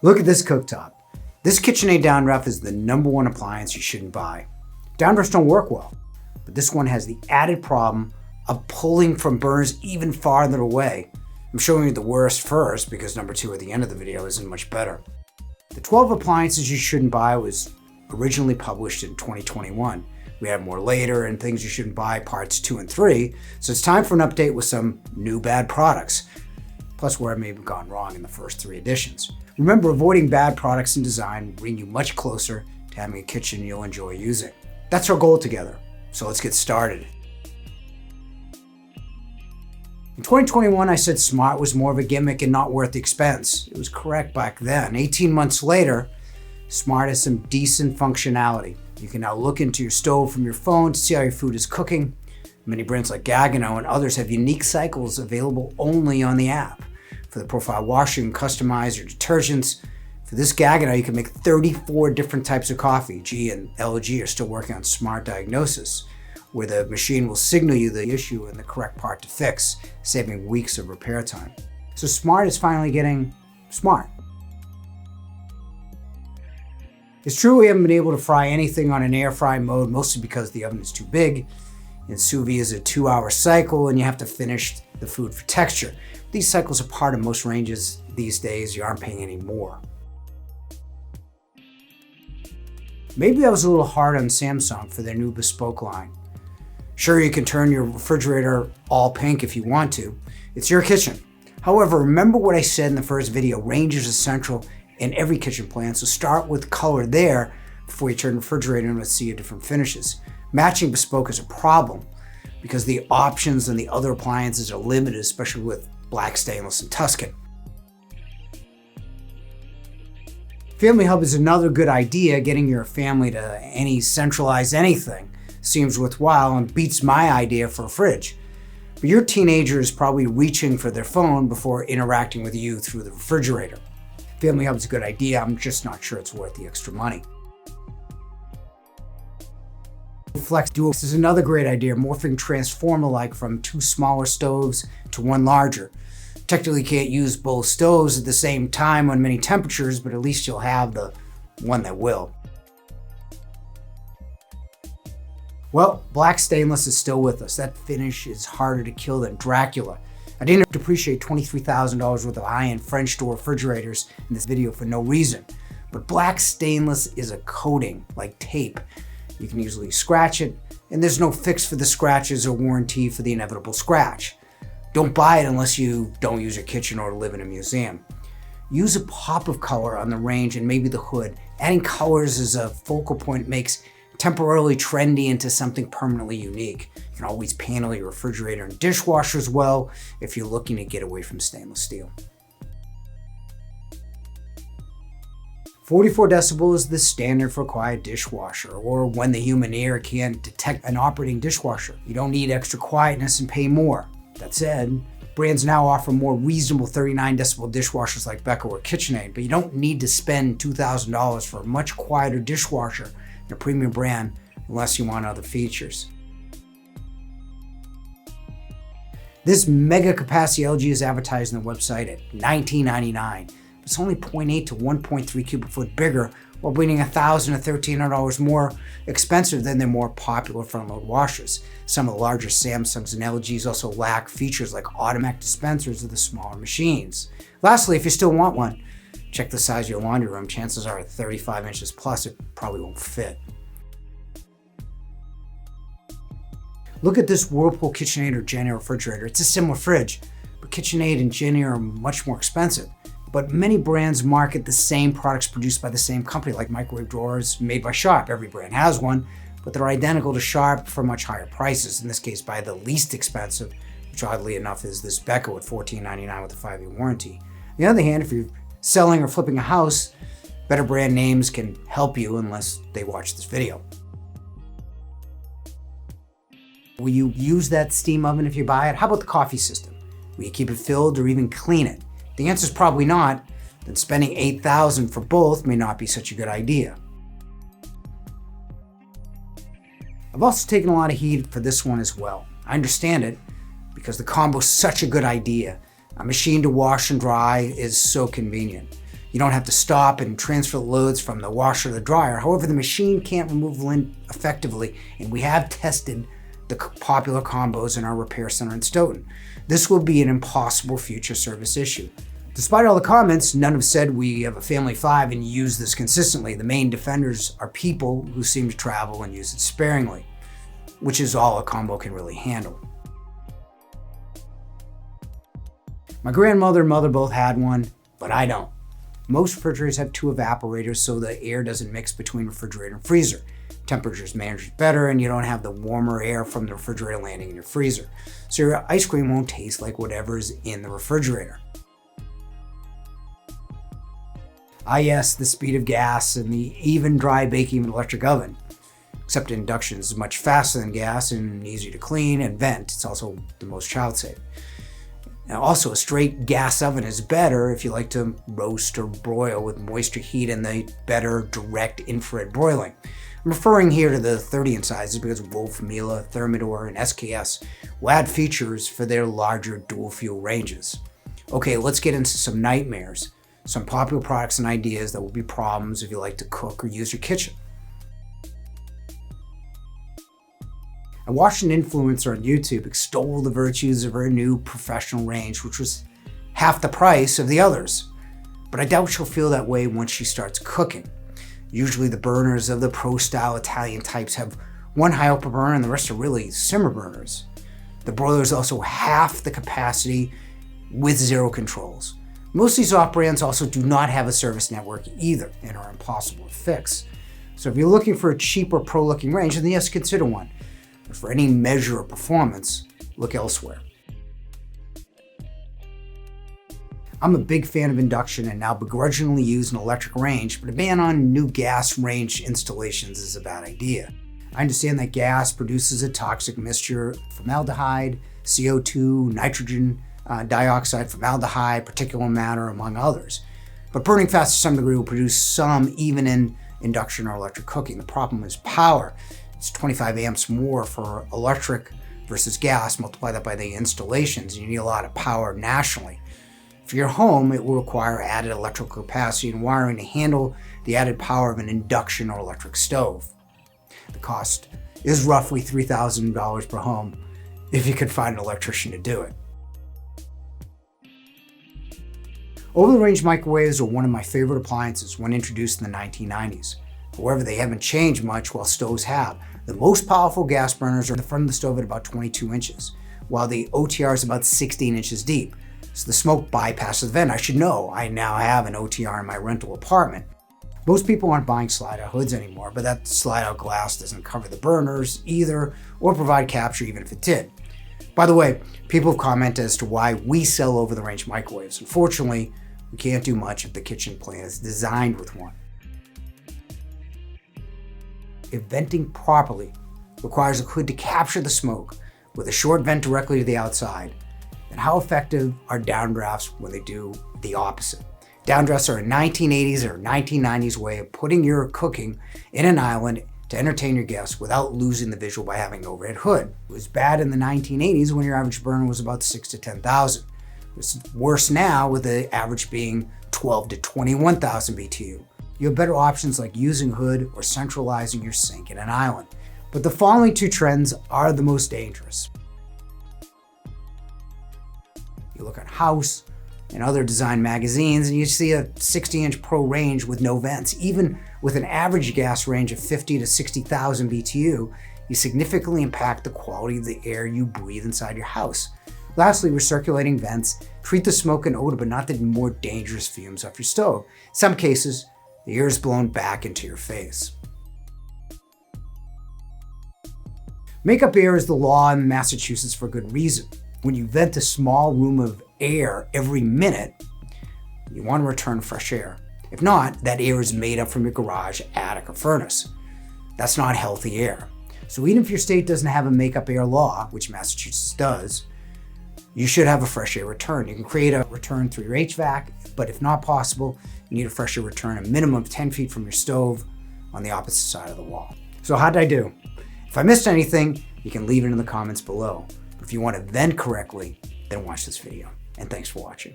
Look at this cooktop. This KitchenAid downdraft is the #1 appliance you shouldn't buy. Downdrafts don't work well, but this one has the added problem of pulling from burners even farther away. I'm showing you the worst first because #2 at the end of the video isn't much better. The 12 appliances you shouldn't buy was originally published in 2021. We have more later and things you shouldn't buy parts 2 and 3. So it's time for an update with some new bad products, plus where I may have gone wrong in the first 3 editions. Remember, avoiding bad products and design will bring you much closer to having a kitchen you'll enjoy using. That's our goal together. So let's get started. In 2021, I said smart was more of a gimmick and not worth the expense. It was correct back then. 18 months later, smart has some decent functionality. You can now look into your stove from your phone to see how your food is cooking. Many brands like Gagano and others have unique cycles available only on the app. For the profile washer, you can customize your detergents. For this Gagano, you can make 34 different types of coffee. G and LG are still working on smart diagnosis, where the machine will signal you the issue and the correct part to fix, saving weeks of repair time. So smart is finally getting smart. It's true we haven't been able to fry anything on an air fry mode, mostly because the oven is too big. And Sous Vide is a 2-hour cycle and you have to finish the food for texture. These cycles are part of most ranges these days. You aren't paying any more. Maybe I was a little hard on Samsung for their new Bespoke line. Sure, you can turn your refrigerator all pink if you want to. It's your kitchen. However, remember what I said in the first video, range is essential in every kitchen plan, so start with color there before you turn the refrigerator into a sea of different finishes. Matching Bespoke is a problem because the options on the other appliances are limited, especially with black stainless and Tuscan. FamilyHub is another good idea. Getting your family to any centralized anything seems worthwhile and beats my idea for a fridge. But your teenager is probably reaching for their phone before interacting with you through the refrigerator. FamilyHub is a good idea, I'm just not sure it's worth the extra money. Flex Duo is another great idea, morphing transformer-like from 2 smaller stoves to 1 larger. Technically you can't use both stoves at the same time on many temperatures, but at least you'll have the one that will. Well, black stainless is still with us. That finish is harder to kill than Dracula. I didn't depreciate $23,000 worth of high-end French door refrigerators in this video for no reason. But black stainless is a coating, like tape. You can easily scratch it, and there's no fix for the scratches or warranty for the inevitable scratch. Don't buy it unless you don't use your kitchen or live in a museum. Use a pop of color on the range and maybe the hood. Adding colors as a focal point makes temporarily trendy into something permanently unique. You can always panel your refrigerator and dishwashers well if you're looking to get away from stainless steel. 44 decibels is the standard for a quiet dishwasher, or when the human ear can't detect an operating dishwasher. You don't need extra quietness and pay more. That said, brands now offer more reasonable 39 decibel dishwashers like Bespoke or KitchenAid, but you don't need to spend $2,000 for a much quieter dishwasher in a premium brand unless you want other features. This mega capacity LG is advertised on the website at $19.99. It's only 0.8 to 1.3 cubic foot bigger, while being $1,000 to $1,300 more expensive than their more popular front-load washers. Some of the larger Samsungs and LGs also lack features like automatic dispensers of the smaller machines. Lastly, if you still want one, check the size of your laundry room. Chances are at 35 inches plus, it probably won't fit. Look at this Whirlpool KitchenAid or Jenny refrigerator. It's a similar fridge, but KitchenAid and Jenny are much more expensive. But many brands market the same products produced by the same company, like microwave drawers made by Sharp. Every brand has one, but they're identical to Sharp for much higher prices. In this case, by the least expensive, which oddly enough is this Bespoke at $14.99 with a 5-year warranty. On the other hand, if you're selling or flipping a house, better brand names can help you unless they watch this video. Will you use that steam oven if you buy it? How about the coffee system? Will you keep it filled or even clean it? The answer is probably not. Then spending $8,000 for both may not be such a good idea. I've also taken a lot of heat for this one as well. I understand it because the combo is such a good idea. A machine to wash and dry is so convenient. You don't have to stop and transfer the loads from the washer to the dryer. However, the machine can't remove lint effectively, and we have tested the popular combos in our repair center in Stoughton. This will be an impossible future service issue. Despite all the comments, none have said we have a family 5 and use this consistently. The main defenders are people who seem to travel and use it sparingly, which is all a combo can really handle. My grandmother and mother both had one, but I don't. Most refrigerators have 2 evaporators so the air doesn't mix between refrigerator and freezer. Temperature's managed better and you don't have the warmer air from the refrigerator landing in your freezer. So your ice cream won't taste like whatever's in the refrigerator. Yes, the speed of gas and the even dry baking of an electric oven. Except induction is much faster than gas and easier to clean and vent. It's also the most child safe. Now also, a straight gas oven is better if you like to roast or broil with moisture heat and the better direct infrared broiling. I'm referring here to the 30-inch sizes because Wolf, Miele, Thermador, and SKS will add features for their larger dual fuel ranges. Okay, let's get into some nightmares. Some popular products and ideas that will be problems if you like to cook or use your kitchen. I watched an influencer on YouTube extol the virtues of her new professional range, which was half the price of the others. But I doubt she'll feel that way once she starts cooking. Usually the burners of the pro-style Italian types have one high output burner and the rest are really simmer burners. The broiler is also half the capacity with 0 controls. Most of these off-brands also do not have a service network either and are impossible to fix. So if you're looking for a cheaper pro-looking range, then yes, consider one. But for any measure of performance, look elsewhere. I'm a big fan of induction and now begrudgingly use an electric range, but a ban on new gas range installations is a bad idea. I understand that gas produces a toxic mixture of formaldehyde, CO2, nitrogen dioxide, formaldehyde, particulate matter, among others. But burning fast to some degree will produce some even in induction or electric cooking. The problem is power. It's 25 amps more for electric versus gas. Multiply that by the installations, and you need a lot of power nationally. For your home, it will require added electrical capacity and wiring to handle the added power of an induction or electric stove. The cost is roughly $3,000 per home if you could find an electrician to do it. Over-the-range microwaves are one of my favorite appliances when introduced in the 1990s. However, they haven't changed much while stoves have. The most powerful gas burners are in the front of the stove at about 22 inches, while the OTR is about 16 inches deep. So the smoke bypasses the vent. I should know, I now have an OTR in my rental apartment. Most people aren't buying slide-out hoods anymore, but that slide-out glass doesn't cover the burners either or provide capture even if it did. By the way, people have commented as to why we sell over-the-range microwaves. Unfortunately, we can't do much if the kitchen plan is designed with one. If venting properly requires a hood to capture the smoke with a short vent directly to the outside, then how effective are downdrafts when they do the opposite? Downdrafts are a 1980s or 1990s way of putting your cooking in an island to entertain your guests without losing the visual by having an overhead hood. It was bad in the 1980s when your average burner was about 6,000 to 10,000. It's worse now with the average being 12,000 to 21,000 BTU. You have better options like using hood or centralizing your sink in an island. But the following 2 trends are the most dangerous. You look at House and other design magazines and you see a 60-inch pro range with no vents. Even with an average gas range of 50 to 60,000 BTU, you significantly impact the quality of the air you breathe inside your house. Lastly, recirculating vents treat the smoke and odor, but not the more dangerous fumes off your stove. In some cases, the air is blown back into your face. Makeup air is the law in Massachusetts for good reason. When you vent a small room of air every minute, you want to return fresh air. If not, that air is made up from your garage, attic, or furnace. That's not healthy air. So even if your state doesn't have a makeup air law, which Massachusetts does, you should have a fresh air return. You can create a return through your HVAC, but if not possible, you need a fresh air return a minimum of 10 feet from your stove on the opposite side of the wall. So how did I do? If I missed anything, you can leave it in the comments below. If you want to vent correctly, then watch this video. And thanks for watching.